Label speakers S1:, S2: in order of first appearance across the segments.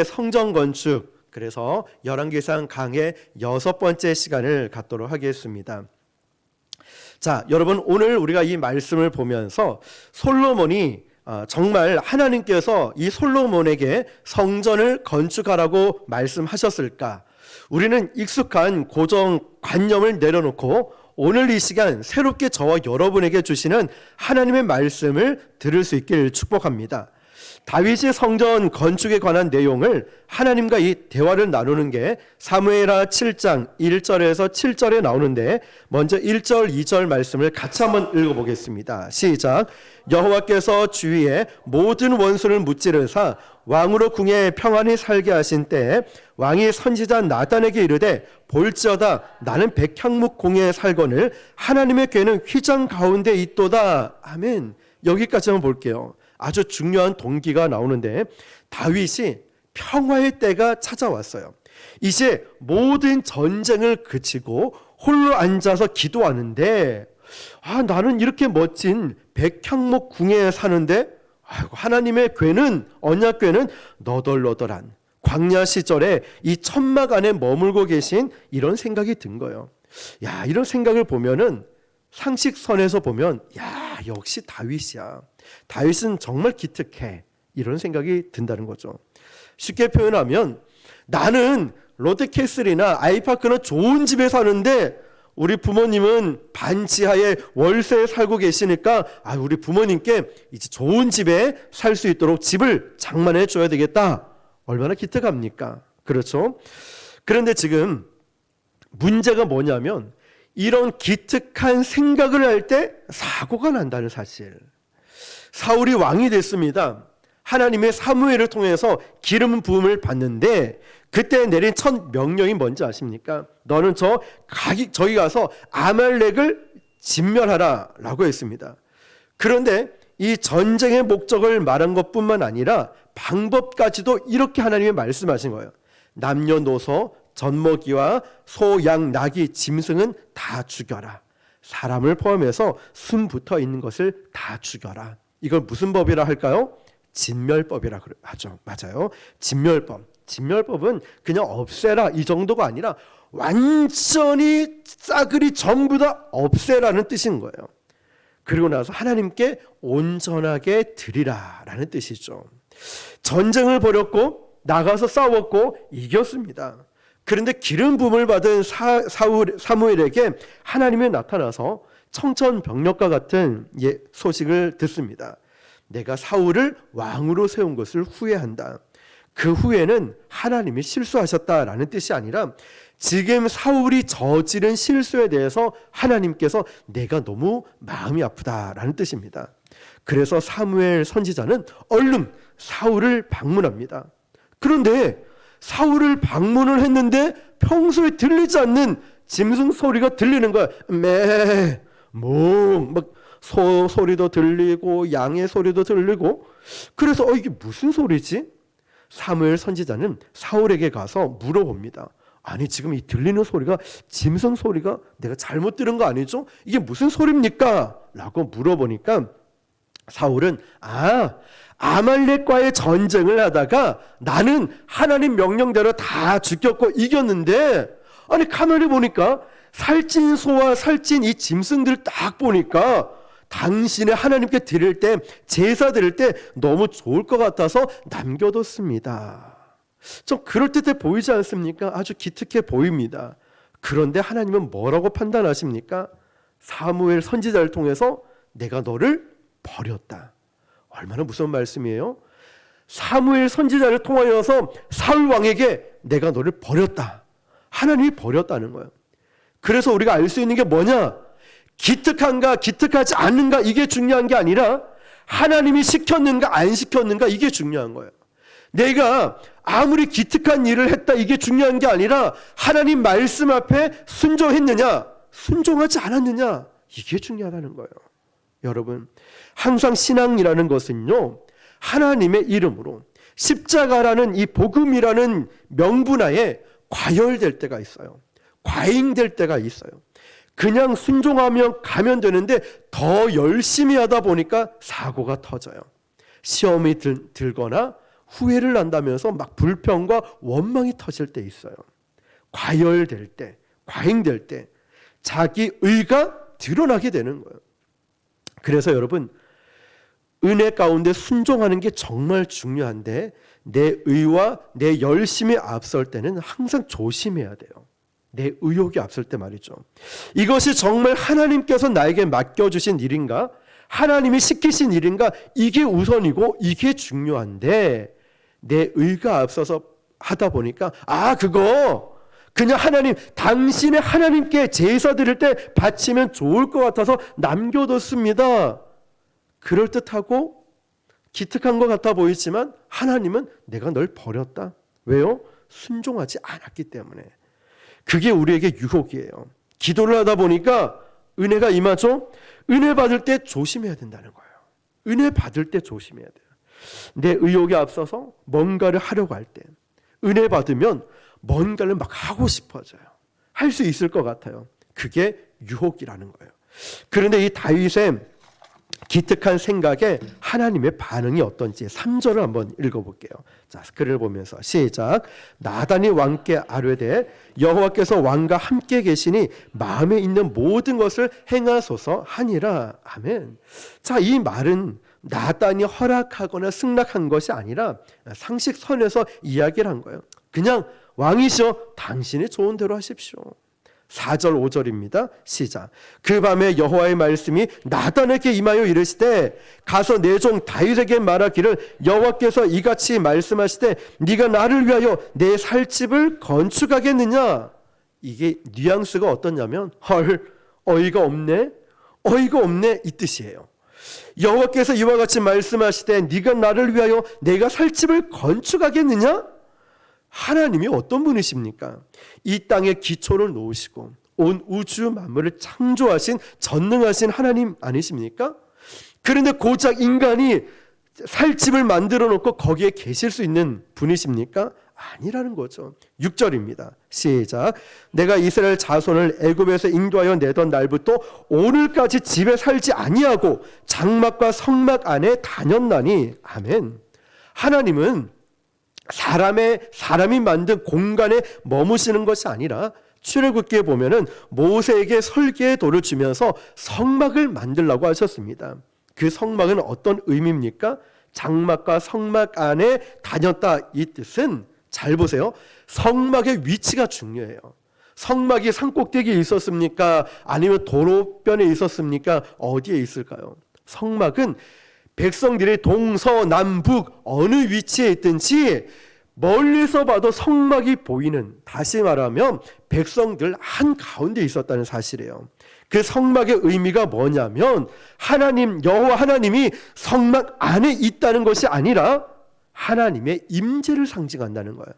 S1: 다윗의 성전 건축, 그래서 열왕기상 강의 6번째 시간을 갖도록 하겠습니다. 자, 여러분, 오늘 우리가 이 말씀을 보면서 솔로몬이 정말 하나님께서 이 솔로몬에게 성전을 건축하라고 말씀하셨을까? 우리는 익숙한 고정관념을 내려놓고 오늘 이 시간 새롭게 저와 여러분에게 주시는 하나님의 말씀을 들을 수 있기를 축복합니다. 다윗이 성전 건축에 관한 내용을 하나님과 이 대화를 나누는 게 사무엘하 7장 1절에서 7절에 나오는데, 먼저 1절 2절 말씀을 같이 한번 읽어보겠습니다. 시작. 여호와께서 주위에 모든 원수를 무찌르사 왕으로 궁에 평안히 살게 하신 때에 왕이 선지자 나단에게 이르되, 볼지어다 나는 백향목 공에 살거늘 하나님의 궤는 휘장 가운데 있도다. 아멘. 여기까지만 볼게요. 아주 중요한 동기가 나오는데, 다윗이 평화의 때가 찾아왔어요. 이제 모든 전쟁을 그치고 홀로 앉아서 기도하는데, 나는 이렇게 멋진 백향목 궁에 사는데 하나님의 궤는, 언약궤는 너덜너덜한 광야 시절에 이 천막 안에 머물고 계신, 이런 생각이 든 거예요. 이런 생각을 보면은, 상식선에서 보면 역시 다윗이야. 다윗은 정말 기특해. 이런 생각이 든다는 거죠. 쉽게 표현하면, 나는 롯데캐슬이나 아이파크는 좋은 집에 사는데 우리 부모님은 반지하에 월세에 살고 계시니까 우리 부모님께 이제 좋은 집에 살 수 있도록 집을 장만해 줘야 되겠다. 얼마나 기특합니까? 그렇죠? 그런데 지금 문제가 뭐냐면, 이런 기특한 생각을 할 때 사고가 난다는 사실. 사울이 왕이 됐습니다. 하나님의 사무엘을 통해서 기름 부음을 받는데, 그때 내린 첫 명령이 뭔지 아십니까? 너는 저기 가서 아말렉을 진멸하라 라고 했습니다. 그런데 이 전쟁의 목적을 말한 것뿐만 아니라 방법까지도 이렇게 하나님이 말씀하신 거예요. 남녀노소 젖먹이와 소, 양, 나귀, 짐승은 다 죽여라. 사람을 포함해서 숨 붙어 있는 것을 다 죽여라. 이걸 무슨 법이라 할까요? 진멸법이라 하죠. 맞아요. 진멸법은 그냥 없애라 이 정도가 아니라 완전히 싸그리 전부 다 없애라는 뜻인 거예요. 그리고 나서 하나님께 온전하게 드리라라는 뜻이죠. 전쟁을 벌였고 나가서 싸웠고 이겼습니다. 그런데 기름 부음을 받은 사무엘에게 하나님이 나타나서 청천벽력과 같은 소식을 듣습니다. 내가 사울을 왕으로 세운 것을 후회한다. 그 후회는 하나님이 실수하셨다라는 뜻이 아니라, 지금 사울이 저지른 실수에 대해서 하나님께서 내가 너무 마음이 아프다라는 뜻입니다. 그래서 사무엘 선지자는 얼른 사울을 방문합니다. 그런데 사울을 방문을 했는데 평소에 들리지 않는 짐승 소리가 들리는 거야. 매, 몽, 막 소 소리도 들리고 양의 소리도 들리고. 그래서 이게 무슨 소리지? 사무엘 선지자는 사울에게 가서 물어봅니다. 아니, 지금 이 들리는 소리가 짐승 소리가 내가 잘못 들은 거 아니죠? 이게 무슨 소리입니까? 라고 물어보니까 사울은 아말렉과의 전쟁을 하다가 나는 하나님 명령대로 다 죽였고 이겼는데, 아니 가만히 보니까 살찐 소와 살찐 이 짐승들 딱 보니까 당신의 하나님께 드릴 때, 제사 드릴 때 너무 좋을 것 같아서 남겨뒀습니다. 좀 그럴듯해 보이지 않습니까? 아주 기특해 보입니다. 그런데 하나님은 뭐라고 판단하십니까? 사무엘 선지자를 통해서 내가 너를 버렸다. 얼마나 무서운 말씀이에요? 사무엘 선지자를 통하여서 사울 왕에게 내가 너를 버렸다. 하나님이 버렸다는 거예요. 그래서 우리가 알 수 있는 게 뭐냐? 기특한가 기특하지 않는가 이게 중요한 게 아니라 하나님이 시켰는가 안 시켰는가 이게 중요한 거예요. 내가 아무리 기특한 일을 했다 이게 중요한 게 아니라 하나님 말씀 앞에 순종했느냐 순종하지 않았느냐 이게 중요하다는 거예요. 여러분, 항상 신앙이라는 것은요, 하나님의 이름으로 십자가라는 이 복음이라는 명분하에 과열될 때가 있어요. 과잉될 때가 있어요. 그냥 순종하면 가면 되는데 더 열심히 하다 보니까 사고가 터져요. 시험이 들거나 후회를 한다면서 막 불평과 원망이 터질 때 있어요. 과열될 때, 과잉될 때 자기 의가 드러나게 되는 거예요. 그래서 여러분, 은혜 가운데 순종하는 게 정말 중요한데 내 의와 내 열심이 앞설 때는 항상 조심해야 돼요. 내 의욕이 앞설 때 말이죠. 이것이 정말 하나님께서 나에게 맡겨주신 일인가? 하나님이 시키신 일인가? 이게 우선이고 이게 중요한데 내 의가 앞서서 하다 보니까 그거 그냥 하나님, 당신의 하나님께 제사 드릴 때 바치면 좋을 것 같아서 남겨뒀습니다. 그럴듯하고 기특한 것 같아 보이지만 하나님은 내가 널 버렸다. 왜요? 순종하지 않았기 때문에. 그게 우리에게 유혹이에요. 기도를 하다 보니까 은혜가 임하죠. 은혜 받을 때 조심해야 된다는 거예요. 은혜 받을 때 조심해야 돼요. 내 의욕에 앞서서 뭔가를 하려고 할 때 은혜 받으면 뭔가를 막 하고 싶어져요. 할 수 있을 것 같아요. 그게 유혹이라는 거예요. 그런데 이 다윗의 기특한 생각에 하나님의 반응이 어떤지 3절을 한번 읽어볼게요. 자, 글을 보면서 시작. 나단이 왕께 아뢰되 여호와께서 왕과 함께 계시니 마음에 있는 모든 것을 행하소서 하니라. 아멘. 자, 이 말은 나단이 허락하거나 승낙한 것이 아니라 상식선에서 이야기를 한 거예요. 그냥 왕이시여 당신이 좋은 대로 하십시오. 4절 5절입니다. 시작. 그 밤에 여호와의 말씀이 나단에게 임하여 이르시되 가서 내 종 다윗에게 말하기를 여호와께서 이같이 말씀하시되 네가 나를 위하여 내 살집을 건축하겠느냐. 이게 뉘앙스가 어떠냐면 어이가 없네 이 뜻이에요. 여호와께서 이와 같이 말씀하시되 네가 나를 위하여 내가 살집을 건축하겠느냐. 하나님이 어떤 분이십니까? 이 땅에 기초를 놓으시고 온 우주 만물을 창조하신 전능하신 하나님 아니십니까? 그런데 고작 인간이 살집을 만들어 놓고 거기에 계실 수 있는 분이십니까? 아니라는 거죠. 6절입니다. 시작. 내가 이스라엘 자손을 애굽에서 인도하여 내던 날부터 오늘까지 집에 살지 아니하고 장막과 성막 안에 다녔나니. 아멘. 하나님은 사람이 만든 공간에 머무시는 것이 아니라 출애굽기에 보면은 모세에게 설계의 도를 주면서 성막을 만들라고 하셨습니다. 그 성막은 어떤 의미입니까? 장막과 성막 안에 다녔다. 이 뜻은 잘 보세요. 성막의 위치가 중요해요. 성막이 산꼭대기에 있었습니까? 아니면 도로변에 있었습니까? 어디에 있을까요? 성막은 백성들이 동서남북 어느 위치에 있든지 멀리서 봐도 성막이 보이는, 다시 말하면 백성들 한가운데 있었다는 사실이에요. 그 성막의 의미가 뭐냐면 하나님, 여호와 하나님이 성막 안에 있다는 것이 아니라 하나님의 임재를 상징한다는 거예요.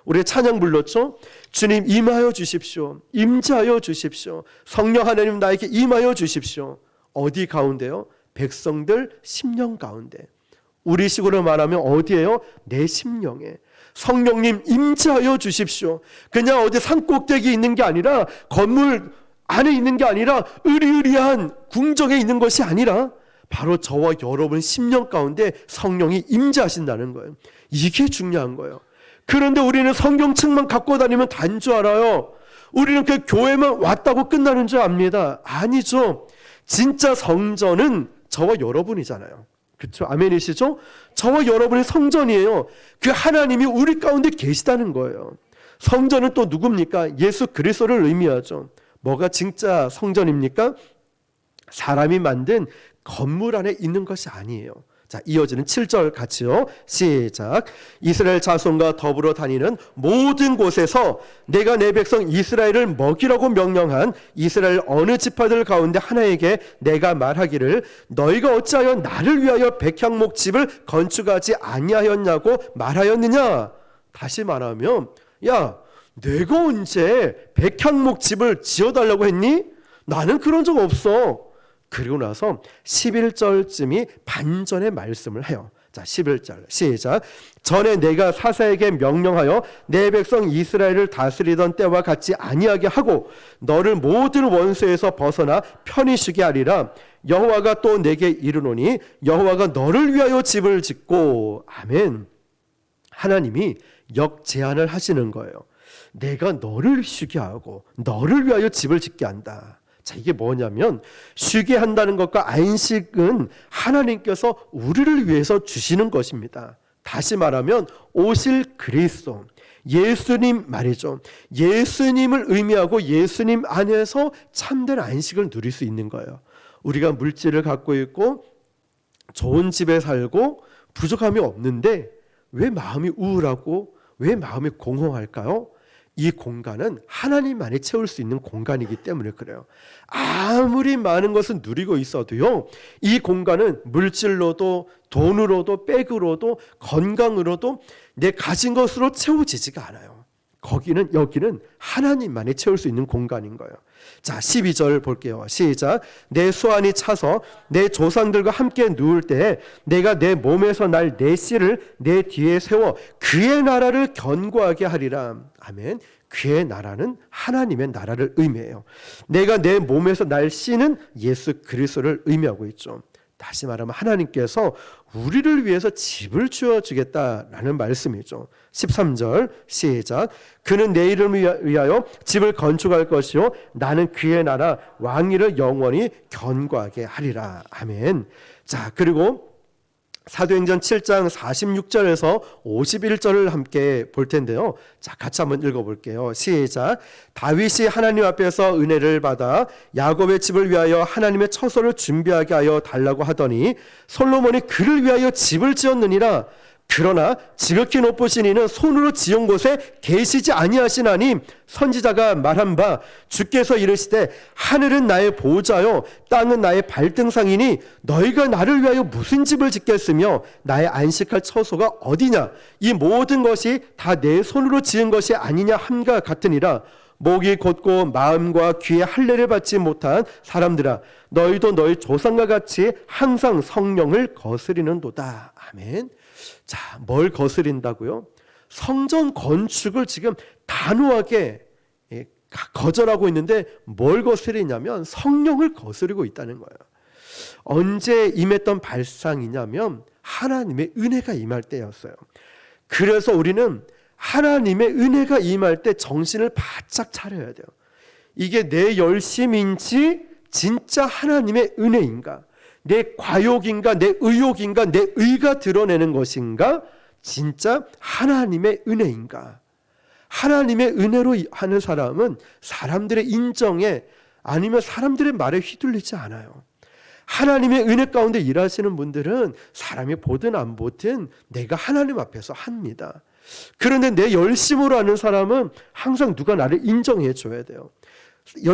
S1: 우리 찬양 불렀죠? 주님 임하여 주십시오. 임재하여 주십시오. 성령 하나님 나에게 임하여 주십시오. 어디 가운데요? 백성들 심령 가운데. 우리식으로 말하면 어디예요? 내 심령에. 성령님 임재하여 주십시오. 그냥 어디 산꼭대기에 있는 게 아니라, 건물 안에 있는 게 아니라, 으리으리한 궁정에 있는 것이 아니라 바로 저와 여러분 심령 가운데 성령이 임재하신다는 거예요. 이게 중요한 거예요. 그런데 우리는 성경책만 갖고 다니면 다인 줄 알아요. 우리는 그 교회만 왔다고 끝나는 줄 압니다. 아니죠. 진짜 성전은 저와 여러분이잖아요. 그렇죠? 아멘이시죠? 저와 여러분의 성전이에요. 그 하나님이 우리 가운데 계시다는 거예요. 성전은 또 누굽니까? 예수 그리스도를 의미하죠. 뭐가 진짜 성전입니까? 사람이 만든 건물 안에 있는 것이 아니에요. 자, 이어지는 7절 같이요. 시작. 이스라엘 자손과 더불어 다니는 모든 곳에서 내가 내 백성 이스라엘을 먹이라고 명령한 이스라엘 어느 지파들 가운데 하나에게 내가 말하기를 너희가 어찌하여 나를 위하여 백향목 집을 건축하지 아니하였냐고 말하였느냐. 다시 말하면, 야, 내가 언제 백향목 집을 지어달라고 했니? 나는 그런 적 없어. 그리고 나서 11절쯤이 반전의 말씀을 해요. 자, 11절 시작. 전에 내가 사사에게 명령하여 내 백성 이스라엘을 다스리던 때와 같지 아니하게 하고 너를 모든 원수에서 벗어나 편히 쉬게 하리라. 여호와가 또 내게 이르노니 여호와가 너를 위하여 집을 짓고. 아멘. 하나님이 역제한을 하시는 거예요. 내가 너를 쉬게 하고 너를 위하여 집을 짓게 한다. 자, 이게 뭐냐면 쉬게 한다는 것과 안식은 하나님께서 우리를 위해서 주시는 것입니다. 다시 말하면 오실 그리스도, 예수님 말이죠. 예수님을 의미하고 예수님 안에서 참된 안식을 누릴 수 있는 거예요. 우리가 물질을 갖고 있고 좋은 집에 살고 부족함이 없는데 왜 마음이 우울하고 왜 마음이 공허할까요? 이 공간은 하나님만이 채울 수 있는 공간이기 때문에 그래요. 아무리 많은 것을 누리고 있어도요, 이 공간은 물질로도 돈으로도 백으로도 건강으로도 내 가진 것으로 채워지지가 않아요. 여기는 하나님만이 채울 수 있는 공간인 거예요. 자, 12절 볼게요. 시작. 내 수완이 차서 내 조상들과 함께 누울 때 내가 내 몸에서 날 내 씨를 내 뒤에 세워 그의 나라를 견고하게 하리라. 아멘. 그의 나라는 하나님의 나라를 의미해요. 내가 내 몸에서 날 씨는 예수 그리스도를 의미하고 있죠. 다시 말하면 하나님께서 우리를 위해서 집을 주어주겠다라는 말씀이죠. 13절 시작. 그는 내 이름을 위하여 집을 건축할 것이요 나는 그의 나라 왕위를 영원히 견고하게 하리라. 아멘. 자, 그리고 사도행전 7장 46절에서 51절을 함께 볼 텐데요. 자, 같이 한번 읽어볼게요. 시작. 다윗이 하나님 앞에서 은혜를 받아 야곱의 집을 위하여 하나님의 처소를 준비하게 하여 달라고 하더니 솔로몬이 그를 위하여 집을 지었느니라. 그러나 지극히 높으신 이는 손으로 지은 곳에 계시지 아니하시나니 선지자가 말한 바 주께서 이르시되 하늘은 나의 보호자요 땅은 나의 발등상이니 너희가 나를 위하여 무슨 집을 짓겠으며 나의 안식할 처소가 어디냐. 이 모든 것이 다 내 손으로 지은 것이 아니냐 함과 같으니라. 목이 곧고 마음과 귀에 할례를 받지 못한 사람들아 너희도 너희 조상과 같이 항상 성령을 거스리는도다. 아멘. 자, 뭘 거스린다고요? 성전 건축을 지금 단호하게 거절하고 있는데 뭘 거스리냐면 성령을 거스리고 있다는 거예요. 언제 임했던 발상이냐면 하나님의 은혜가 임할 때였어요. 그래서 우리는 하나님의 은혜가 임할 때 정신을 바짝 차려야 돼요. 이게 내 열심인지 진짜 하나님의 은혜인가? 내 과욕인가 내 의욕인가 내 의가 드러내는 것인가 진짜 하나님의 은혜인가. 하나님의 은혜로 하는 사람은 사람들의 인정에 아니면 사람들의 말에 휘둘리지 않아요. 하나님의 은혜 가운데 일하시는 분들은 사람이 보든 안 보든 내가 하나님 앞에서 합니다. 그런데 내 열심으로 하는 사람은 항상 누가 나를 인정해 줘야 돼요.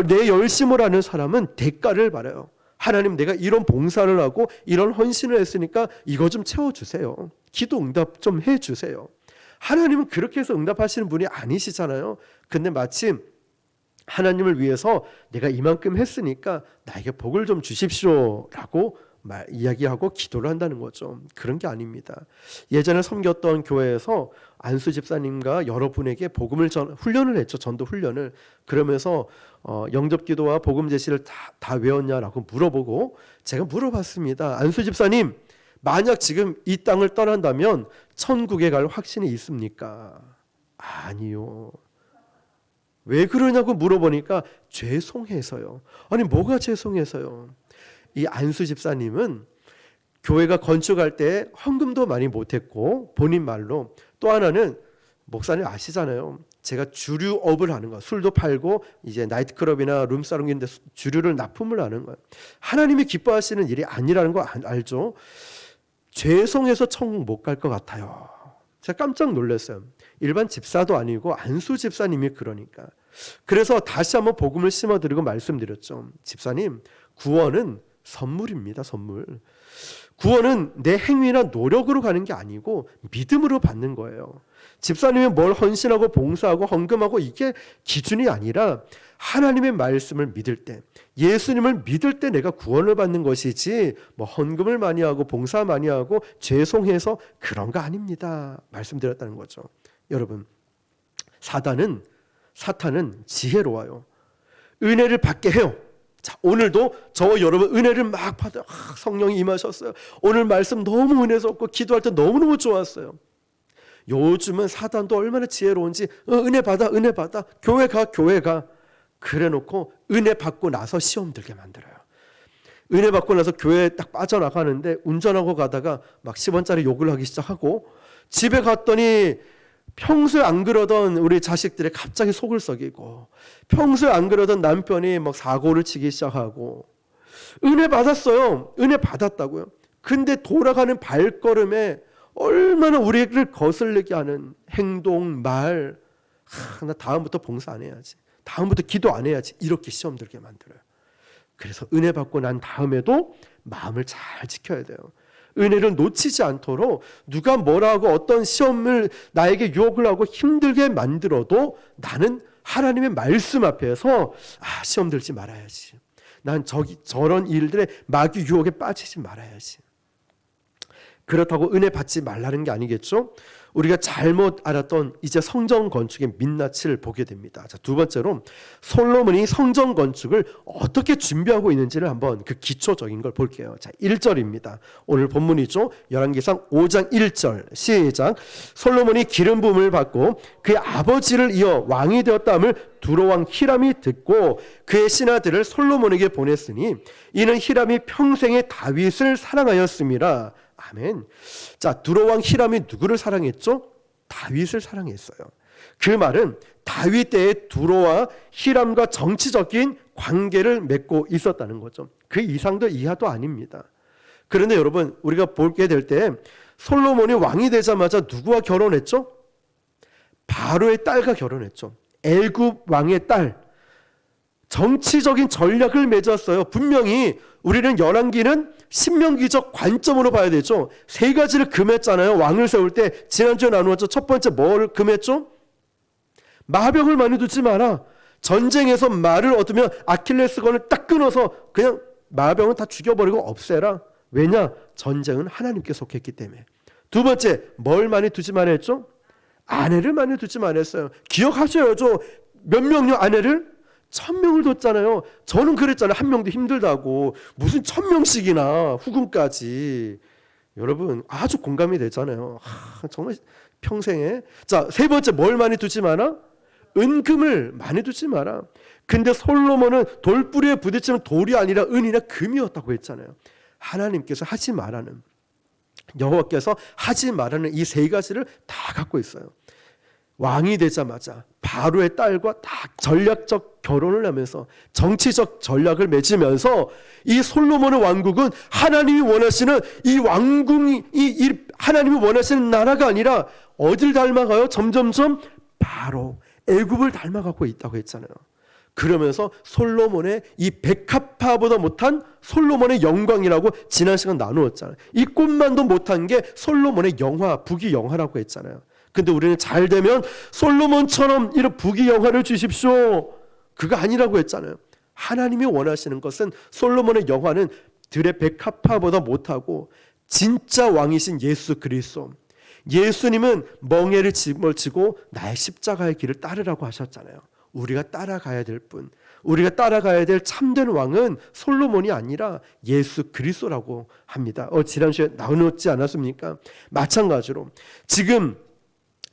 S1: 내 열심으로 하는 사람은 대가를 바라요. 하나님 내가 이런 봉사를 하고 이런 헌신을 했으니까 이거 좀 채워주세요. 기도 응답 좀 해주세요. 하나님은 그렇게 해서 응답하시는 분이 아니시잖아요. 근데 마침 하나님을 위해서 내가 이만큼 했으니까 나에게 복을 좀 주십시오 라고 이야기하고 기도를 한다는 거죠. 그런 게 아닙니다. 예전에 섬겼던 교회에서 안수 집사님과 여러분에게 복음을 훈련을 했죠. 전도 훈련을. 그러면서 영접기도와 복음 제시를 다 외웠냐라고 물어보고 제가 물어봤습니다. 안수 집사님, 만약 지금 이 땅을 떠난다면 천국에 갈 확신이 있습니까? 아니요. 왜 그러냐고 물어보니까 죄송해서요. 아니 뭐가 죄송해서요? 이 안수 집사님은 교회가 건축할 때 헌금도 많이 못했고 본인 말로 또 하나는 목사님 아시잖아요. 제가 주류업을 하는 거, 술도 팔고 이제 나이트클럽이나 룸사롱인데 주류를 납품을 하는 거예요. 하나님이 기뻐하시는 일이 아니라는 거 알죠? 죄송해서 천국 못 갈 것 같아요. 제가 깜짝 놀랐어요. 일반 집사도 아니고 안수 집사님이 그러니까. 그래서 다시 한번 복음을 심어드리고 말씀드렸죠. 집사님, 구원은 선물입니다. 선물. 구원은 내 행위나 노력으로 가는 게 아니고 믿음으로 받는 거예요. 집사님이 뭘 헌신하고 봉사하고 헌금하고 이게 기준이 아니라 하나님의 말씀을 믿을 때, 예수님을 믿을 때 내가 구원을 받는 것이지 뭐 헌금을 많이 하고 봉사 많이 하고 죄송해서 그런 거 아닙니다. 말씀드렸다는 거죠. 여러분, 사탄은 지혜로워요. 은혜를 받게 해요. 자, 오늘도 저와 여러분 은혜를 막 받아. 성령이 임하셨어요. 오늘 말씀 너무 은혜스럽고 기도할 때 너무너무 좋았어요. 요즘은 사단도 얼마나 지혜로운지 은혜 받아 교회 가 그래 놓고 은혜 받고 나서 시험 들게 만들어요. 은혜 받고 나서 교회에 딱 빠져나가는데 운전하고 가다가 막 10원짜리 욕을 하기 시작하고, 집에 갔더니 평소에 안 그러던 우리 자식들이 갑자기 속을 썩이고, 평소에 안 그러던 남편이 막 사고를 치기 시작하고. 은혜 받았어요. 은혜 받았다고요. 근데 돌아가는 발걸음에 얼마나 우리를 거슬리게 하는 행동, 말, 나 다음부터 봉사 안 해야지, 다음부터 기도 안 해야지, 이렇게 시험 들게 만들어요. 그래서 은혜 받고 난 다음에도 마음을 잘 지켜야 돼요. 은혜를 놓치지 않도록 누가 뭐라 하고 어떤 시험을 나에게 유혹을 하고 힘들게 만들어도 나는 하나님의 말씀 앞에서 시험 들지 말아야지, 난 저런 일들에 마귀 유혹에 빠지지 말아야지. 그렇다고 은혜 받지 말라는 게 아니겠죠. 우리가 잘못 알았던 이제 성전 건축의 민낯을 보게 됩니다. 자, 두 번째로 솔로몬이 성전 건축을 어떻게 준비하고 있는지를 한번 그 기초적인 걸 볼게요. 자, 1절입니다. 오늘 본문이죠. 열왕기상 5장 1절 시작. 솔로몬이 기름 부음을 받고 그의 아버지를 이어 왕이 되었다함을 두로왕 히람이 듣고 그의 신하들을 솔로몬에게 보냈으니 이는 히람이 평생에 다윗을 사랑하였습니다. 아멘. 자, 두로왕 히람이 누구를 사랑했죠? 다윗을 사랑했어요. 그 말은 다윗 때에 두로와 히람과 정치적인 관계를 맺고 있었다는 거죠. 그 이상도 이하도 아닙니다. 그런데 여러분, 우리가 보게 될 때 솔로몬이 왕이 되자마자 누구와 결혼했죠? 바로의 딸과 결혼했죠. 애굽 왕의 딸. 정치적인 전략을 맺었어요. 분명히 우리는 열왕기는 신명기적 관점으로 봐야 되죠. 세 가지를 금했잖아요. 왕을 세울 때 지난주에 나누었죠. 첫 번째 뭘 금했죠? 마병을 많이 두지 마라. 전쟁에서 말을 얻으면 아킬레스건을 딱 끊어서 그냥 마병은 다 죽여버리고 없애라. 왜냐? 전쟁은 하나님께 속했기 때문에. 두 번째 뭘 많이 두지 말라 했죠? 아내를 많이 두지 말았어요. 기억하셔야죠. 몇 명요 아내를? 1000명을 뒀잖아요. 저는 그랬잖아요. 한 명도 힘들다고. 무슨 1000명씩이나 후궁까지. 여러분 아주 공감이 되잖아요. 정말 평생에. 자, 세 번째 뭘 많이 두지 마라? 은금을 많이 두지 마라. 근데 솔로몬은 돌뿌리에 부딪히면 돌이 아니라 은이나 금이었다고 했잖아요. 하나님께서 하지 말라는, 여호와께서 하지 말라는 이 세 가지를 다 갖고 있어요. 왕이 되자마자 바로의 딸과 다 전략적 결혼을 하면서 정치적 전략을 맺으면서 이 솔로몬의 왕국은 하나님이 원하시는 이 왕궁이 이 하나님이 원하시는 나라가 아니라 어딜 닮아가요? 점점점 바로 애굽을 닮아가고 있다고 했잖아요. 그러면서 솔로몬의 이 백합화보다 못한 솔로몬의 영광이라고 지난 시간 나누었잖아요. 이 꽃만도 못한 게 솔로몬의 영화, 부귀영화라고 했잖아요. 근데 우리는 잘 되면 솔로몬처럼 이런 부귀영화를 주십시오, 그거 아니라고 했잖아요. 하나님이 원하시는 것은 솔로몬의 영화는 들의 백합화보다 못하고 진짜 왕이신 예수 그리스도, 예수님은 멍에를 짊어지고 나의 십자가의 길을 따르라고 하셨잖아요. 우리가 따라가야 될 분, 우리가 따라가야 될 참된 왕은 솔로몬이 아니라 예수 그리스도라고 합니다. 지난주에 나누었지 않았습니까? 마찬가지로 지금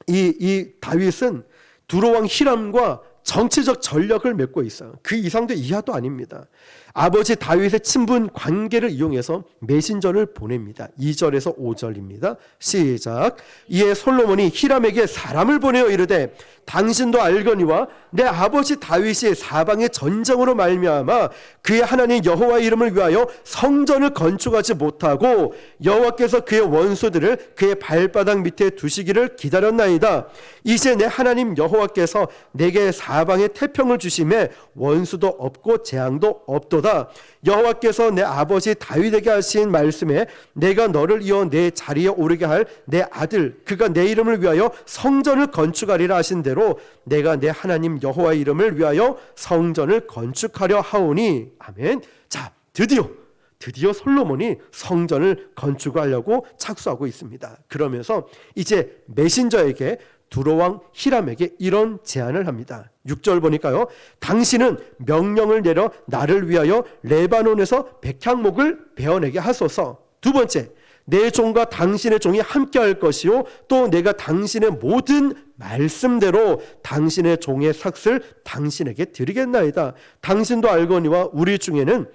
S1: 이 다윗은 두로왕 히람과 정치적 전략을 맺고 있어요. 그 이상도 이하도 아닙니다. 아버지 다윗의 친분 관계를 이용해서 메신저를 보냅니다. 2절에서 5절입니다. 시작. 이에 솔로몬이 히람에게 사람을 보내어 이르되 당신도 알거니와 내 아버지 다윗이 사방의 전쟁으로 말미암아 그의 하나님 여호와의 이름을 위하여 성전을 건축하지 못하고 여호와께서 그의 원수들을 그의 발바닥 밑에 두시기를 기다렸나이다. 이제 내 하나님 여호와께서 내게 사방에 태평을 주심에 원수도 없고 재앙도 없도다. 여호와께서 내 아버지 다윗에게 하신 말씀에 내가 너를 이어 내 자리에 오르게 할 내 아들 그가 내 이름을 위하여 성전을 건축하리라 하신 대로 내가 내 하나님 여호와의 이름을 위하여 성전을 건축하려 하오니. 아멘. 자, 드디어 솔로몬이 성전을 건축하려고 착수하고 있습니다. 그러면서 이제 메신저에게 두로왕 히람에게 이런 제안을 합니다. 6절 보니까요. 당신은 명령을 내려 나를 위하여 레바논에서 백향목을 베어내게 하소서. 두 번째, 내 종과 당신의 종이 함께할 것이요 또 내가 당신의 모든 말씀대로 당신의 종의 삭을 당신에게 드리겠나이다. 당신도 알거니와 우리 중에는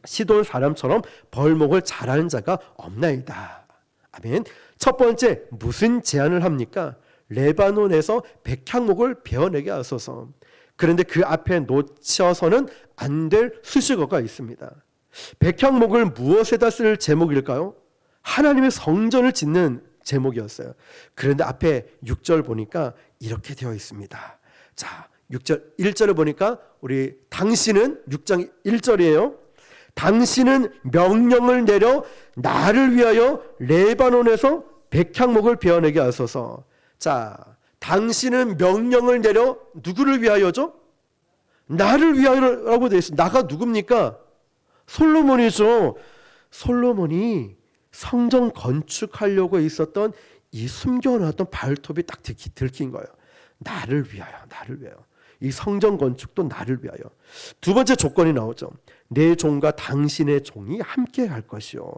S1: 시돈 사람처럼 벌목을 잘하는 자가 없나이다. 아멘. 첫 번째, 무슨 제안을 합니까? 레바논에서 백향목을 베어내게 하소서. 그런데 그 앞에 놓쳐서는 안 될 수식어가 있습니다. 백향목을 무엇에다 쓸 제목일까요? 하나님의 성전을 짓는 제목이었어요. 그런데 앞에 6절 보니까 이렇게 되어 있습니다. 자, 6절 1절을 보니까 우리 당신은 6장 1절이에요. 당신은 명령을 내려 나를 위하여 레바논에서 백향목을 베어내게 하소서. 자, 당신은 명령을 내려 누구를 위하여죠? 나를 위하여라고 되어 있습니다. 나가 누굽니까? 솔로몬이죠. 솔로몬이 성전 건축하려고 있었던 이 숨겨놨던 발톱이 딱 들킨 거예요. 나를 위하여, 나를 위하여. 이 성전 건축도 나를 위하여. 두 번째 조건이 나오죠. 내 종과 당신의 종이 함께 할 것이요.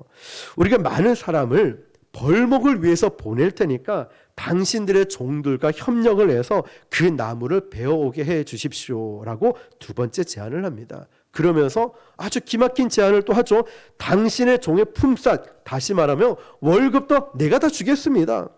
S1: 우리가 많은 사람을 벌목을 위해서 보낼 테니까 당신들의 종들과 협력을 해서 그 나무를 베어오게 해 주십시오라고 두 번째 제안을 합니다. 그러면서 아주 기막힌 제안을 또 하죠. 당신의 종의 품삯, 다시 말하면 월급도 내가 다 주겠습니다.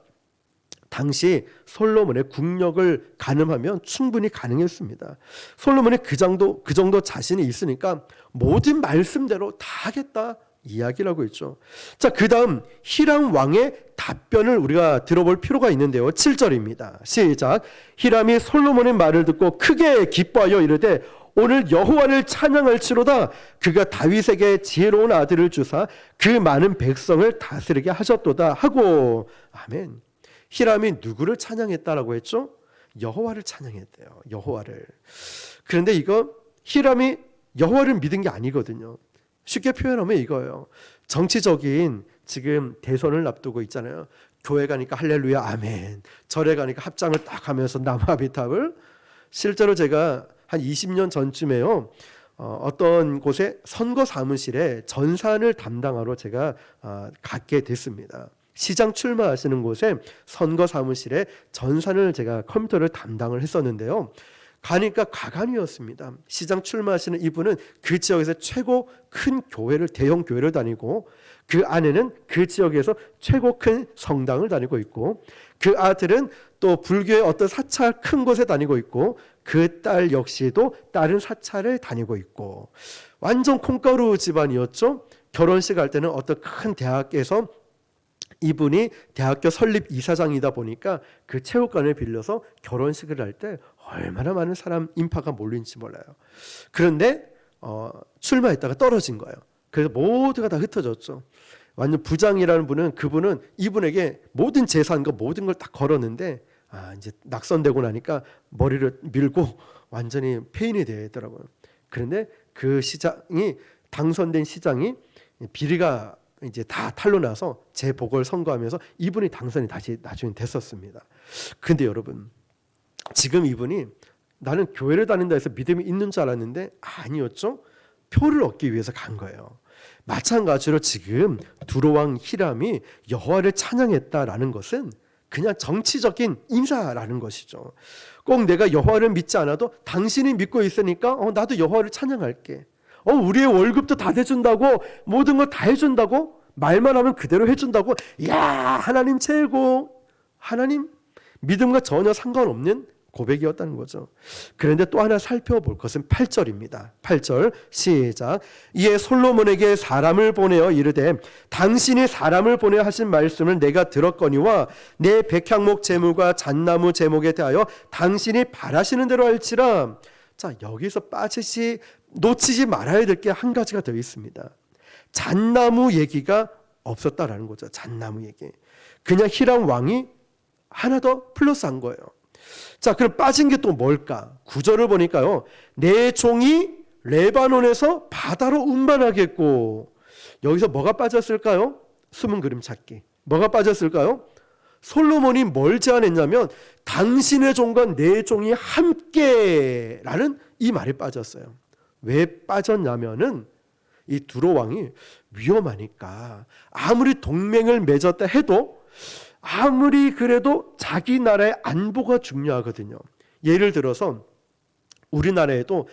S1: 당시 솔로몬의 국력을 가늠하면 충분히 가능했습니다. 솔로몬이 그 정도 자신이 있으니까 모든 말씀대로 다 하겠다 이야기를 하고 있죠. 자, 그 다음 히람 왕의 답변을 우리가 들어볼 필요가 있는데요. 7절입니다. 시작. 히람이 솔로몬의 말을 듣고 크게 기뻐하여 이르되 오늘 여호와를 찬양할지로다. 그가 다윗에게 지혜로운 아들을 주사 그 많은 백성을 다스리게 하셨도다 하고. 아멘. 히람이 누구를 찬양했다라고 했죠? 여호와를 찬양했대요. 여호와를. 그런데 이거 히람이 여호와를 믿은 게 아니거든요. 쉽게 표현하면 이거예요. 정치적인 지금 대선을 앞두고 있잖아요. 교회 가니까 할렐루야 아멘, 절에 가니까 합장을 딱 하면서 나무아비탑을. 실제로 제가 한 20년 전쯤에요, 어떤 곳에 선거 사무실에 전산을 담당하러 제가 갔게 됐습니다. 시장 출마하시는 곳에 선거 사무실에 전산을 제가 컴퓨터를 담당을 했었는데요. 가니까 가관이었습니다. 시장 출마하시는 이분은 그 지역에서 최고 큰 교회를, 대형 교회를 다니고 그 아내는 그 지역에서 최고 큰 성당을 다니고 있고 그 아들은 또 불교의 어떤 사찰 큰 곳에 다니고 있고 그 딸 역시도 다른 사찰을 다니고 있고 완전 콩가루 집안이었죠. 결혼식 할 때는 어떤 큰 대학에서 이분이 대학교 설립 이사장이다 보니까 그 체육관을 빌려서 결혼식을 할 때 얼마나 많은 사람 인파가 몰린지 몰라요. 그런데 출마했다가 떨어진 거예요. 그래서 모두가 다 흩어졌죠. 완전 부장이라는 분은, 그분은 이분에게 모든 재산과 모든 걸 딱 걸었는데 이제 낙선되고 나니까 머리를 밀고 완전히 폐인이 되더라고요. 그런데 그 시장이, 당선된 시장이 비리가 이제 다 탄로나서 재보궐 선거하면서 이분이 당선이 다시 나중에 됐었습니다. 근데 여러분, 지금 이분이 나는 교회를 다닌다 해서 믿음이 있는 줄 알았는데 아니었죠. 표를 얻기 위해서 간 거예요. 마찬가지로 지금 두로왕 히람이 여호와를 찬양했다라는 것은 그냥 정치적인 인사라는 것이죠. 꼭 내가 여호와를 믿지 않아도 당신이 믿고 있으니까 나도 여호와를 찬양할게. 우리의 월급도 다 대준다고, 모든 걸 다 해준다고, 말만 하면 그대로 해준다고. 야, 하나님 최고. 하나님 믿음과 전혀 상관없는 고백이었다는 거죠. 그런데 또 하나 살펴볼 것은 8절입니다. 8절 시작. 이에 솔로몬에게 사람을 보내어 이르되 당신이 사람을 보내어 하신 말씀을 내가 들었거니와 내 백향목 제물과 잣나무 제목에 대하여 당신이 바라시는 대로 할지라. 자, 여기서 놓치지 말아야 될 게 한 가지가 더 있습니다. 잣나무 얘기가 없었다라는 거죠. 잣나무 얘기. 그냥 히람 왕이 하나 더 플러스한 거예요. 자, 그럼 빠진 게 또 뭘까? 9절을 보니까요, 내 종이 레바논에서 바다로 운반하겠고. 여기서 뭐가 빠졌을까요? 숨은 그림 찾기. 뭐가 빠졌을까요? 솔로몬이 뭘 제안했냐면 당신의 종과 내 종이 함께라는 이 말이 빠졌어요. 왜 빠졌냐면은 이 두로 왕이 위험하니까 아무리 동맹을 맺었다 해도 아무리 그래도 자기 나라의 안보가 중요하거든요. 예를 들어서 우리나라에도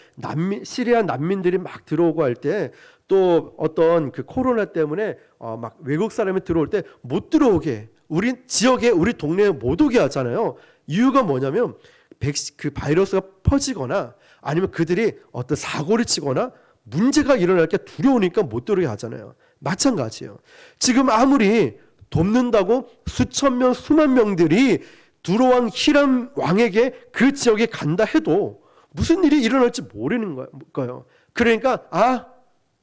S1: 시리아 난민들이 막 들어오고 할 때 또 어떤 그 코로나 때문에 막 외국 사람이 들어올 때 못 들어오게 우리 지역에 우리 동네에 못 오게 하잖아요. 이유가 뭐냐면 그 바이러스가 퍼지거나 아니면 그들이 어떤 사고를 치거나 문제가 일어날 게 두려우니까 못 들어오게 하잖아요. 마찬가지예요. 지금 아무리 돕는다고 수천 명, 수만 명들이 두로왕 히람 왕에게 그 지역에 간다 해도 무슨 일이 일어날지 모르는 거예요. 그러니까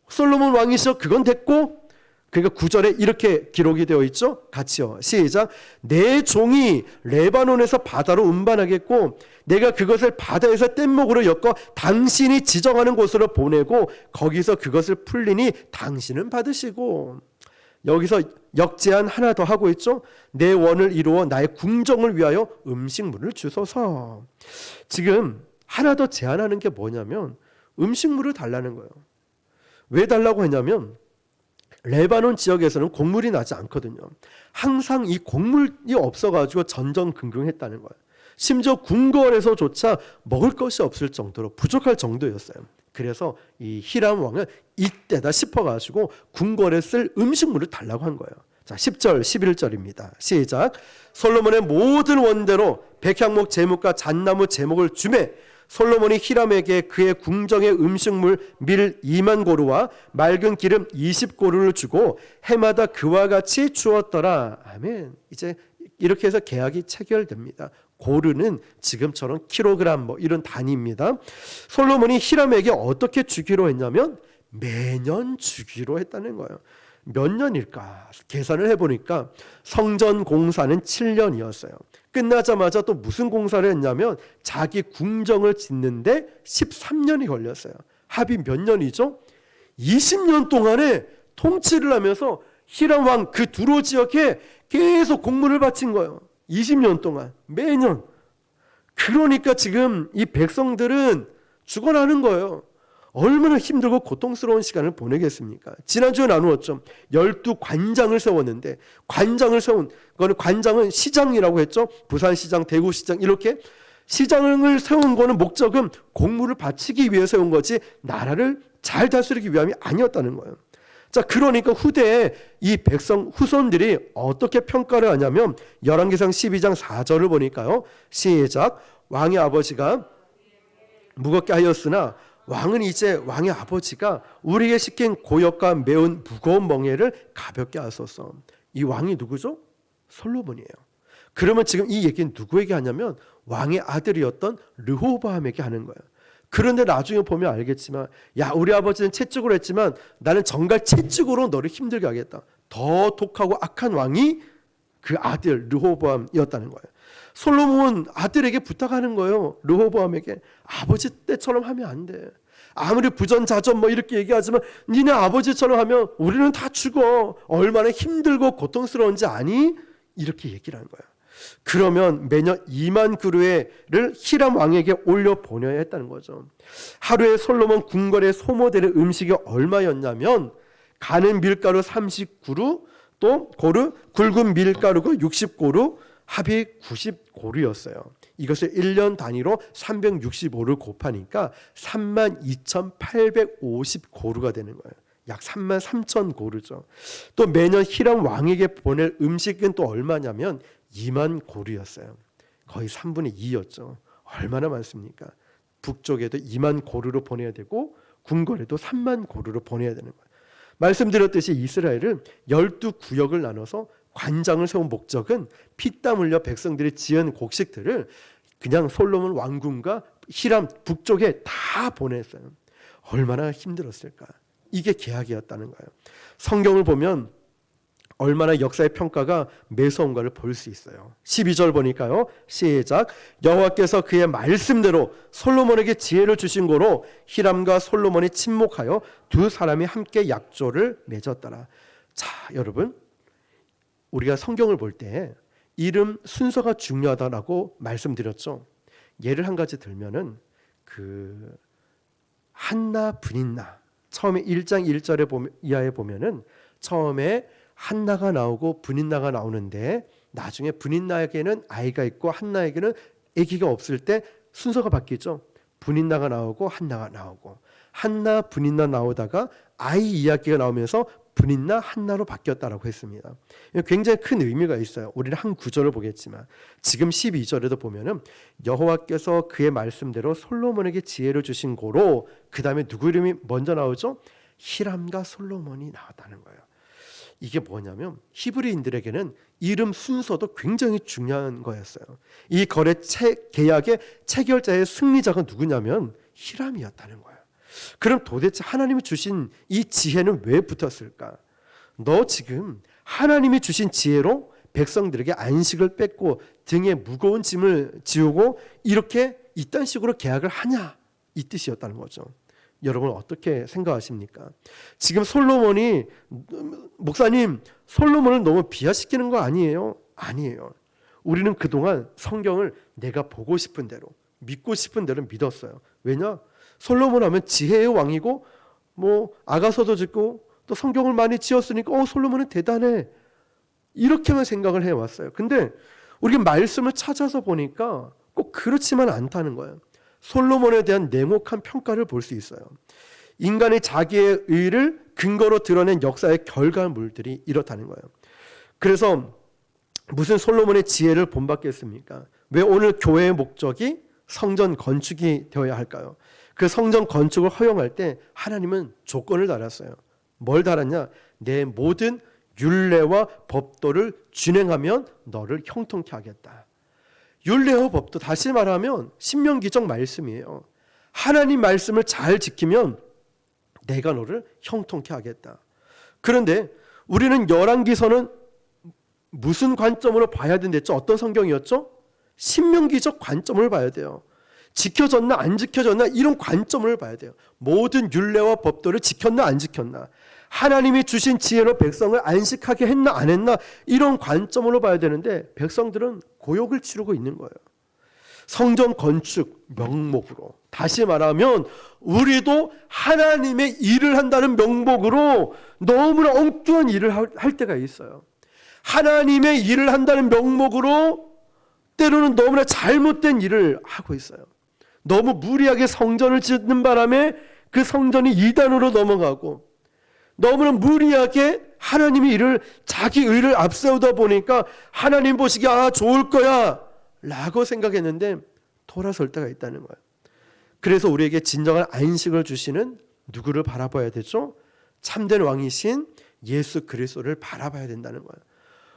S1: 솔로몬 왕이셔 그건 됐고, 그러니까 9절에 이렇게 기록이 되어 있죠. 같이요. 시작. 내 종이 레바논에서 바다로 운반하겠고 내가 그것을 바다에서 뗏목으로 엮어 당신이 지정하는 곳으로 보내고 거기서 그것을 풀리니 당신은 받으시고. 여기서 역제한 하나 더 하고 있죠. 내 원을 이루어 나의 궁정을 위하여 음식물을 주소서. 지금 하나 더 제안하는 게 뭐냐면 음식물을 달라는 거예요. 왜 달라고 했냐면 레바논 지역에서는 곡물이 나지 않거든요. 항상 이 곡물이 없어가지고 전전긍긍했다는 거예요. 심지어 궁궐에서조차 먹을 것이 없을 정도로 부족할 정도였어요. 그래서 이 히람 왕은 이때다 싶어가지고 궁궐에 쓸 음식물을 달라고 한 거예요. 자, 10절, 11절입니다. 시작. 솔로몬의 모든 원대로 백향목 제목과 잣나무 제목을 주매 솔로몬이 히람에게 그의 궁정의 음식물 밀 2만 고루와 맑은 기름 20고루를 주고 해마다 그와 같이 주었더라. 아멘. 이제 이렇게 해서 계약이 체결됩니다. 고르는 지금처럼 킬로그램 이런 단위입니다. 솔로몬이 히람에게 어떻게 주기로 했냐면 매년 주기로 했다는 거예요. 몇 년일까? 계산을 해보니까 성전 공사는 7년이었어요. 끝나자마자 또 무슨 공사를 했냐면 자기 궁정을 짓는데 13년이 걸렸어요. 합이 몇 년이죠? 20년 동안에 통치를 하면서 히람 왕 그 두로 지역에 계속 공물을 바친 거예요. 20년 동안 매년. 그러니까 지금 이 백성들은 죽어나는 거예요. 얼마나 힘들고 고통스러운 시간을 보내겠습니까? 지난주에 나누었죠. 12관장을 세웠는데 관장을 세운 거는 관장은 시장이라고 했죠. 부산시장, 대구시장 이렇게 시장을 세운 거는 목적은 공물을 바치기 위해 세운 거지 나라를 잘 다스리기 위함이 아니었다는 거예요. 자, 그러니까 후대에 이 백성 후손들이 어떻게 평가를 하냐면 열왕기상 12장 4절을 보니까요. 시작. 왕의 아버지가 무겁게 하였으나 왕은 이제 왕의 아버지가 우리에게 시킨 고역과 매운 무거운 멍에를 가볍게 하소서. 이 왕이 누구죠? 솔로몬이에요. 그러면 지금 이 얘기는 누구에게 하냐면 왕의 아들이었던 르호보암에게 하는 거예요. 그런데 나중에 보면 알겠지만 야, 우리 아버지는 채찍으로 했지만 나는 정말 채찍으로 너를 힘들게 하겠다. 더 독하고 악한 왕이 그 아들 르호보암이었다는 거예요. 솔로몬 아들에게 부탁하는 거예요. 르호보암에게 아버지 때처럼 하면 안 돼. 아무리 부전자전 이렇게 얘기하지만 니네 아버지처럼 하면 우리는 다 죽어. 얼마나 힘들고 고통스러운지 아니? 이렇게 얘기를 하는 거예요. 그러면 매년 2만 그루를 히람 왕에게 올려 보내야 했다는 거죠. 하루에 솔로몬 궁궐에 소모되는 음식이 얼마였냐면 가는 밀가루 30그루, 또 고루, 굵은 밀가루가 60고루, 합이 90고루였어요. 이것을 1년 단위로 365를 곱하니까 32,850고루가 되는 거예요. 약 33,000고루죠. 또 매년 히람 왕에게 보낼 음식은 또 얼마냐면 2만 고루였어요. 거의 3분의 2였죠. 얼마나 많습니까? 북쪽에도 2만 고루로 보내야 되고 궁궐에도 3만 고루로 보내야 되는 거예요. 말씀드렸듯이 이스라엘은 12구역을 나눠서 관장을 세운 목적은 피땀 흘려 백성들이 지은 곡식들을 그냥 솔로몬 왕궁과 히람 북쪽에 다 보냈어요. 얼마나 힘들었을까? 이게 계약이었다는 거예요. 성경을 보면 얼마나 역사의 평가가 매서운가를 볼 수 있어요. 12절 보니까요. 시작. 여호와께서 그의 말씀대로 솔로몬에게 지혜를 주신 거로 히람과 솔로몬이 친목하여 두 사람이 함께 약조를 맺었더라. 자, 여러분, 우리가 성경을 볼 때 이름 순서가 중요하다라고 말씀드렸죠. 예를 한 가지 들면은 그 한나 브닌나, 처음에 1장 1절에 이하에 보면은 처음에 한나가 나오고 분인나가 나오는데 나중에 분인나에게는 아이가 있고 한나에게는 아기가 없을 때 순서가 바뀌죠. 분인나가 나오고 한나가 나오고 한나 분인나 나오다가 아이 이야기가 나오면서 분인나 한나로 바뀌었다라고 했습니다. 굉장히 큰 의미가 있어요. 우리는 한 구절을 보겠지만 지금 12절에도 보면은 여호와께서 그의 말씀대로 솔로몬에게 지혜를 주신 고로 그 다음에 누구 이름이 먼저 나오죠? 히람과 솔로몬이 나왔다는 거예요. 이게 뭐냐면 히브리인들에게는 이름 순서도 굉장히 중요한 거였어요. 이 거래 계약의 체결자의 승리자가 누구냐면 히람이었다는 거예요. 그럼 도대체 하나님이 주신 이 지혜는 왜 붙었을까? 너 지금 하나님이 주신 지혜로 백성들에게 안식을 뺏고 등에 무거운 짐을 지우고 이렇게 이딴 식으로 계약을 하냐? 이 뜻이었다는 거죠. 여러분 어떻게 생각하십니까? 지금 솔로몬이 목사님 솔로몬을 너무 비하시키는 거 아니에요? 아니에요. 우리는 그동안 성경을 내가 보고 싶은 대로 믿고 싶은 대로 믿었어요. 왜냐? 솔로몬 하면 지혜의 왕이고 뭐 아가서도 짓고 또 성경을 많이 지었으니까 솔로몬은 대단해. 이렇게만 생각을 해왔어요. 근데 우리가 말씀을 찾아서 보니까 꼭 그렇지만 않다는 거예요. 솔로몬에 대한 냉혹한 평가를 볼 수 있어요. 인간이 자기의 의를 근거로 드러낸 역사의 결과물들이 이렇다는 거예요. 그래서 무슨 솔로몬의 지혜를 본받겠습니까? 왜 오늘 교회의 목적이 성전 건축이 되어야 할까요? 그 성전 건축을 허용할 때 하나님은 조건을 달았어요. 뭘 달았냐? 내 모든 율례와 법도를 준행하면 너를 형통케 하겠다. 율례와 법도 다시 말하면 신명기적 말씀이에요. 하나님 말씀을 잘 지키면 내가 너를 형통케 하겠다. 그런데 우리는 열왕기서는 무슨 관점으로 봐야 된댔죠? 어떤 성경이었죠? 신명기적 관점을 봐야 돼요. 지켜졌나 안 지켜졌나 이런 관점을 봐야 돼요. 모든 율례와 법도를 지켰나 안 지켰나, 하나님이 주신 지혜로 백성을 안식하게 했나 안 했나 이런 관점으로 봐야 되는데 백성들은 고욕을 치르고 있는 거예요. 성전 건축 명목으로, 다시 말하면 우리도 하나님의 일을 한다는 명목으로 너무나 엉뚱한 일을 할 때가 있어요. 하나님의 일을 한다는 명목으로 때로는 너무나 잘못된 일을 하고 있어요. 너무 무리하게 성전을 짓는 바람에 그 성전이 이단으로 넘어가고, 너무나 무리하게 하나님의 일을, 자기 의를 앞세우다 보니까 하나님 보시기에 좋을 거야 라고 생각했는데 돌아설 때가 있다는 거예요. 그래서 우리에게 진정한 안식을 주시는 누구를 바라봐야 되죠? 참된 왕이신 예수 그리스도를 바라봐야 된다는 거예요.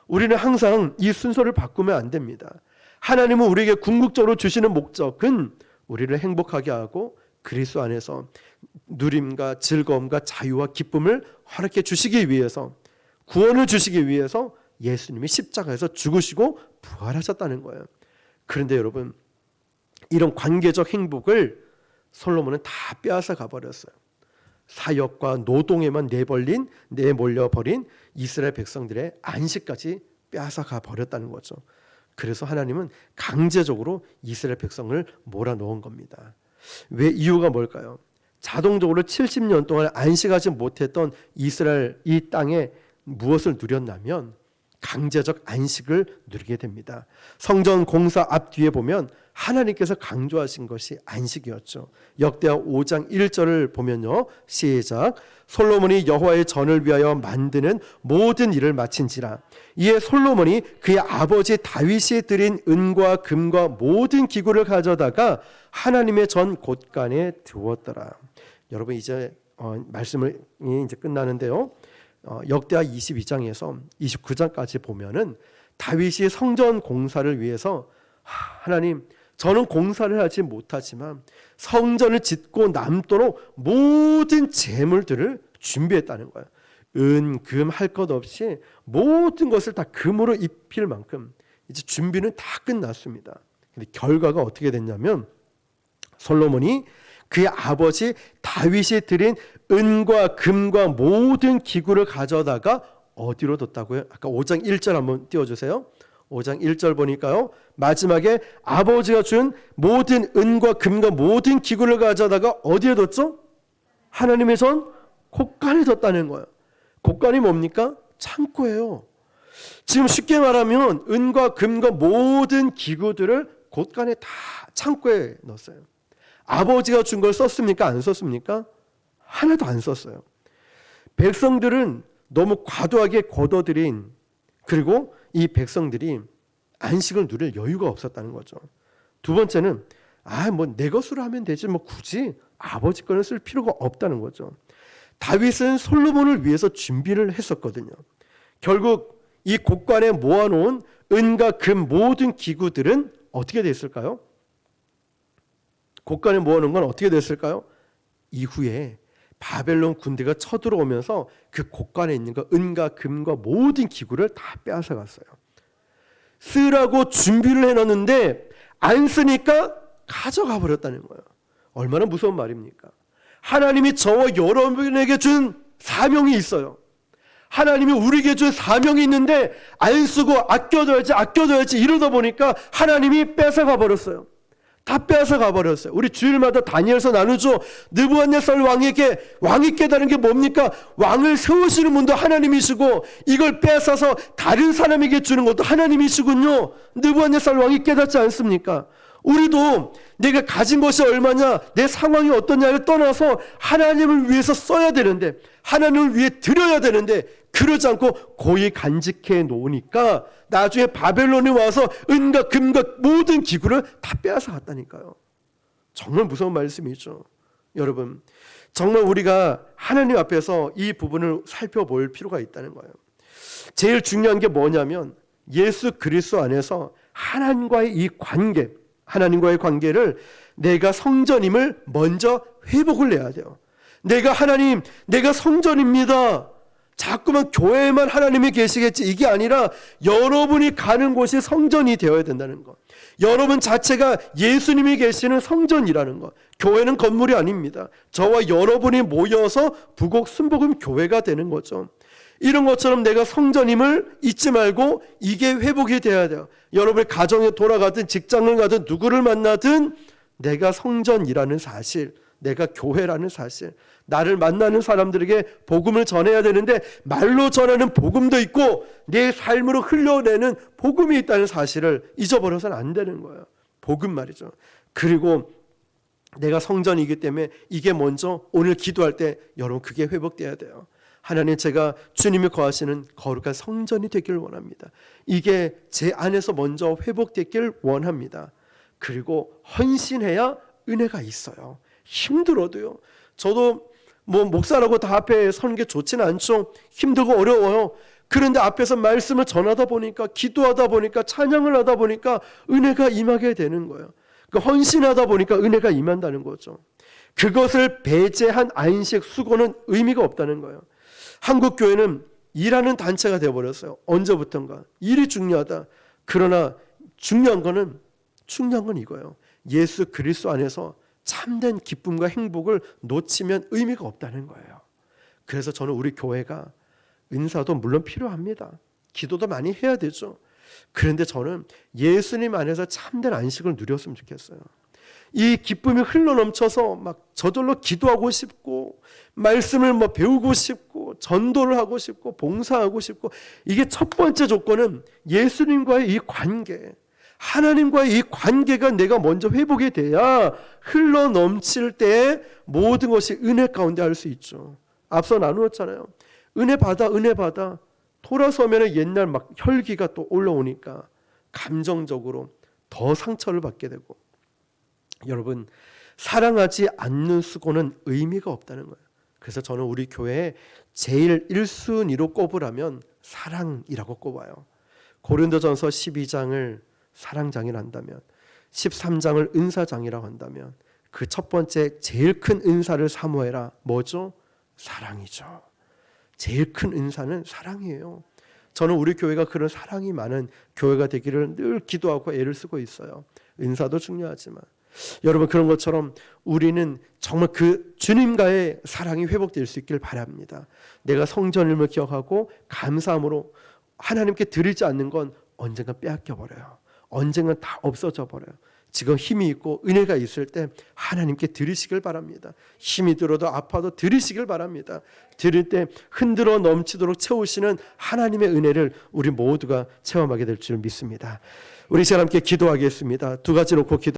S1: 우리는 항상 이 순서를 바꾸면 안 됩니다. 하나님은 우리에게 궁극적으로 주시는 목적은 우리를 행복하게 하고 그리스도 안에서 누림과 즐거움과 자유와 기쁨을 허락해 주시기 위해서, 구원을 주시기 위해서 예수님이 십자가에서 죽으시고 부활하셨다는 거예요. 그런데 여러분, 이런 관계적 행복을 솔로몬은 다 빼앗아 가버렸어요. 사역과 노동에만 내몰려버린 이스라엘 백성들의 안식까지 빼앗아 가버렸다는 거죠. 그래서 하나님은 강제적으로 이스라엘 백성을 몰아넣은 겁니다. 왜? 이유가 뭘까요? 자동적으로 70년 동안 안식하지 못했던 이스라엘 이 땅에 무엇을 누렸냐면 강제적 안식을 누리게 됩니다. 성전 공사 앞뒤에 보면 하나님께서 강조하신 것이 안식이었죠. 역대하 5장 1절을 보면요, 시작. 솔로몬이 여호와의 전을 위하여 만드는 모든 일을 마친지라. 이에 솔로몬이 그의 아버지 다윗이 드린 은과 금과 모든 기구를 가져다가 하나님의 전 곳간에 두었더라. 여러분, 이제 말씀이 이제 끝나는데요, 역대하 22장에서 29장까지 보면은 다윗이 성전 공사를 위해서 하나님, 저는 공사를 하지 못하지만 성전을 짓고 남도록 모든 재물들을 준비했다는 거예요. 은, 금 할 것 없이 모든 것을 다 금으로 입힐 만큼 이제 준비는 다 끝났습니다. 근데 결과가 어떻게 됐냐면 솔로몬이 그의 아버지 다윗이 드린 은과 금과 모든 기구를 가져다가 어디로 뒀다고요? 아까 5장 1절 한번 띄워주세요. 5장 1절 보니까요, 마지막에 아버지가 준 모든 은과 금과 모든 기구를 가져다가 어디에 뒀죠? 하나님의 전 곳간에 뒀다는 거예요. 곳간이 뭡니까? 창고예요. 지금 쉽게 말하면 은과 금과 모든 기구들을 곳간에 다 창고에 넣었어요. 아버지가 준 걸 썼습니까? 안 썼습니까? 하나도 안 썼어요. 백성들은 너무 과도하게 거둬들인, 그리고 이 백성들이 안식을 누릴 여유가 없었다는 거죠. 두 번째는 뭐 내 것으로 하면 되지 뭐 굳이 아버지 거는 쓸 필요가 없다는 거죠. 다윗은 솔로몬을 위해서 준비를 했었거든요. 결국 이 곳간에 모아놓은 은과 금 모든 기구들은 어떻게 됐을까요? 곳간에 모아놓은 건 어떻게 됐을까요? 이후에 바벨론 군대가 쳐들어오면서 그 곳간에 있는 거 은과 금과 모든 기구를 다 빼앗아갔어요. 쓰라고 준비를 해놨는데 안 쓰니까 가져가 버렸다는 거예요. 얼마나 무서운 말입니까? 하나님이 저와 여러분에게 준 사명이 있어요. 하나님이 우리에게 준 사명이 있는데 안 쓰고 아껴둬야지 이러다 보니까 하나님이 뺏어가 버렸어요. 다 빼앗아가 버렸어요. 우리 주일마다 다니엘서 나누죠. 느부갓네살 왕에게 왕이 깨달은 게 뭡니까? 왕을 세우시는 분도 하나님이시고 이걸 빼앗아서 다른 사람에게 주는 것도 하나님이시군요. 느부갓네살 왕이 깨닫지 않습니까? 우리도 내가 가진 것이 얼마냐, 내 상황이 어떠냐를 떠나서 하나님을 위해서 써야 되는데, 하나님을 위해 드려야 되는데 그러지 않고 고이 간직해 놓으니까 나중에 바벨론에 와서 은과 금과 모든 기구를 다 빼앗아 갔다니까요. 정말 무서운 말씀이죠. 여러분, 정말 우리가 하나님 앞에서 이 부분을 살펴볼 필요가 있다는 거예요. 제일 중요한 게 뭐냐면 예수 그리스도 안에서 하나님과의 이 관계, 하나님과의 관계를 내가 성전임을 먼저 회복을 해야 돼요. 내가 하나님, 내가 성전입니다. 자꾸만 교회에만 하나님이 계시겠지, 이게 아니라 여러분이 가는 곳이 성전이 되어야 된다는 것. 여러분 자체가 예수님이 계시는 성전이라는 것. 교회는 건물이 아닙니다. 저와 여러분이 모여서 부곡 순복음 교회가 되는 거죠. 이런 것처럼 내가 성전임을 잊지 말고 이게 회복이 돼야 돼요. 여러분의 가정에 돌아가든 직장을 가든 누구를 만나든 내가 성전이라는 사실, 내가 교회라는 사실, 나를 만나는 사람들에게 복음을 전해야 되는데 말로 전하는 복음도 있고 내 삶으로 흘려내는 복음이 있다는 사실을 잊어버려서는 안 되는 거예요. 복음 말이죠. 그리고 내가 성전이기 때문에 이게 먼저 오늘 기도할 때 여러분 그게 회복돼야 돼요. 하나님, 제가 주님이 거하시는 거룩한 성전이 되기를 원합니다. 이게 제 안에서 먼저 회복되길 원합니다. 그리고 헌신해야 은혜가 있어요. 힘들어도요. 저도 목사라고 다 앞에 서는 게 좋지는 않죠. 힘들고 어려워요. 그런데 앞에서 말씀을 전하다 보니까, 기도하다 보니까, 찬양을 하다 보니까 은혜가 임하게 되는 거예요. 헌신하다 보니까 은혜가 임한다는 거죠. 그것을 배제한 안식, 수고는 의미가 없다는 거예요. 한국 교회는 일하는 단체가 되어버렸어요. 언제부턴가 일이 중요하다. 그러나 중요한 건 이거예요. 예수 그리스도 안에서 참된 기쁨과 행복을 놓치면 의미가 없다는 거예요. 그래서 저는 우리 교회가 은사도 물론 필요합니다. 기도도 많이 해야 되죠. 그런데 저는 예수님 안에서 참된 안식을 누렸으면 좋겠어요. 이 기쁨이 흘러넘쳐서 막 저절로 기도하고 싶고 말씀을 배우고 싶고 전도를 하고 싶고 봉사하고 싶고, 이게 첫 번째 조건은 예수님과의 이 관계, 하나님과의 이 관계가 내가 먼저 회복이 돼야 흘러넘칠 때 모든 것이 은혜 가운데 할 수 있죠. 앞서 나누었잖아요. 은혜 받아 돌아서면 옛날 막 혈기가 또 올라오니까 감정적으로 더 상처를 받게 되고, 여러분, 사랑하지 않는 수고는 의미가 없다는 거예요. 그래서 저는 우리 교회에 제일 1순위로 꼽으라면 사랑이라고 꼽아요. 고린도전서 12장을 사랑장이라 한다면, 13장을 은사장이라고 한다면 그 첫 번째 제일 큰 은사를 사모해라. 뭐죠? 사랑이죠. 제일 큰 은사는 사랑이에요. 저는 우리 교회가 그런 사랑이 많은 교회가 되기를 늘 기도하고 애를 쓰고 있어요. 은사도 중요하지만 여러분, 그런 것처럼 우리는 정말 그 주님과의 사랑이 회복될 수 있길 바랍니다. 내가 성전임을 기억하고 감사함으로 하나님께 드리지 않는 건 언젠가 빼앗겨 버려요. 언젠가 다 없어져 버려요. 지금 힘이 있고 은혜가 있을 때 하나님께 드리시길 바랍니다. 힘이 들어도 아파도 드리시길 바랍니다. 드릴 때 흔들어 넘치도록 채우시는 하나님의 은혜를 우리 모두가 체험하게 될 줄 믿습니다. 우리 시간 함께 기도하겠습니다. 두 가지 놓고 기도